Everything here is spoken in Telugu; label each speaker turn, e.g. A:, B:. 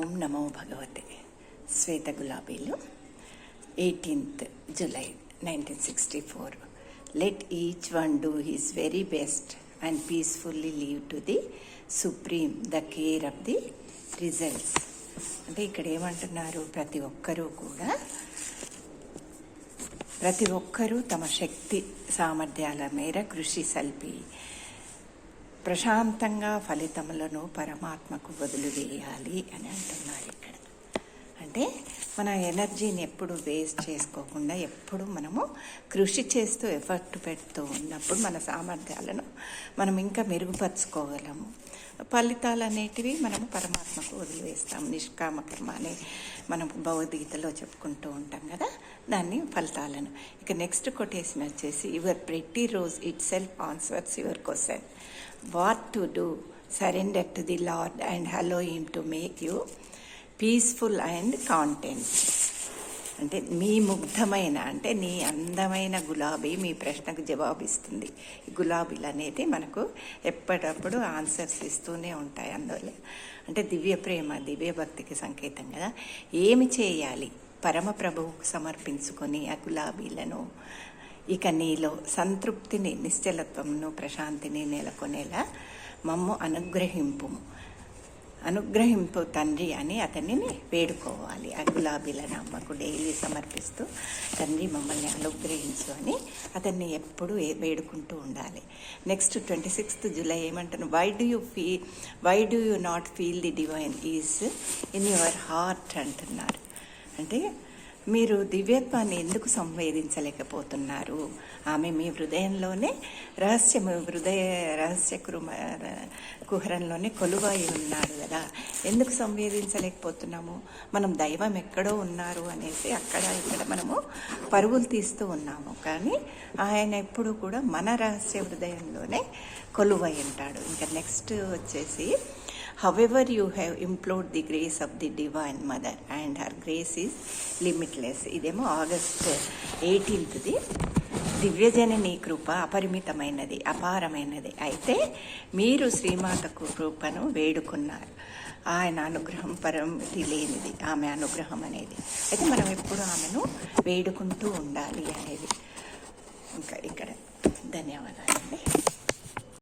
A: ఓం నమో భగవతే. శ్వేత గులాబీలు 18th July 1964. Let each one do his very best and peacefully leave to the supreme the care of the results. అంటే ఇక్కడ ఏమంటున్నారు, ప్రతి ఒక్కరూ తమ శక్తి సామర్థ్యాల మేర కృషి సల్పి ప్రశాంతంగా ఫలితములను పరమాత్మకు వదిలివేయాలి అని అంటున్నారు ఇక్కడ. అంటే మన ఎనర్జీని ఎప్పుడు వేస్ట్ చేసుకోకుండా ఎప్పుడు మనము కృషి చేస్తూ ఎఫర్ట్ పెడుతూ ఉన్నప్పుడు మన సామర్థ్యాలను మనం ఇంకా మెరుగుపరుచుకోగలము. ఫలితాలు అనేటివి మనము పరమాత్మకు వదిలివేస్తాం. నిష్కామ కర్మ అని మనం భగవద్గీతలో చెప్పుకుంటూ ఉంటాం కదా, దాన్ని ఫలితాలను. ఇక నెక్స్ట్ కొటేషన్ వచ్చేసి, your pretty rose it self answers your question. What to do, surrender to the lord and hello him to make you peaceful and content. అంటే మీ ముగ్ధమైన, అంటే నీ అందమైన గులాబీ మీ ప్రశ్నకు జవాబిస్తుంది. ఈ గులాబీలు అనేది మనకు ఎప్పటికప్పుడు ఆన్సర్స్ ఇస్తూనే ఉంటాయి. అందువల్ల అంటే దివ్య ప్రేమ, దివ్య భక్తికి సంకేతం కదా. ఏమి చేయాలి? పరమ ప్రభువుకు సమర్పించుకొని ఆ గులాబీలను ఇక నీలో సంతృప్తిని, నిశ్చలత్వమును, ప్రశాంతిని నెలకొనేలా మమ్ము అనుగ్రహింపు తండ్రి అని అతనిని వేడుకోవాలి. ఆ గులాబీలను అమ్మకు డైలీ సమర్పిస్తూ, తండ్రి మమ్మల్ని అనుగ్రహించు అని అతన్ని ఎప్పుడు వేడుకుంటూ ఉండాలి. నెక్స్ట్ 26th July ఏమంటాను, why do you not feel the divine is in your heart అంటున్నారు. అంటే మీరు దివ్యత్వాన్ని ఎందుకు సంవేదించలేకపోతున్నారు? ఆమె మీ హృదయంలోనే రహస్య కుహరంలోనే కొలువై ఉన్నాడు కదా, ఎందుకు సంవేదించలేకపోతున్నాము? మనం దైవం ఎక్కడో ఉన్నారు అనేసి అక్కడ ఇక్కడ మనము పరుగులు తీస్తూ ఉన్నాము, కానీ ఆయన ఎప్పుడు కూడా మన రహస్య హృదయంలోనే కొలువై ఉంటాడు. ఇంకా నెక్స్ట్ వచ్చేసి, however you have implored the grace of the divine mother and her grace is limitless. ఇదేమో August 18th దివ్యజనని కృప అపరిమితమైనది, అపారమైనది. అయితే మీరు శ్రీమాత కృపను వేడుకున్నారు, ఆయన అనుగ్రహం పరిమితి లేనిది, ఆమె అనుగ్రహం అనేది. అయితే మనం ఎప్పుడు ఆమెను వేడుకుంటూ ఉండాలి అనేది ఇంకా ఇక్కడ. ధన్యవాదాలండి.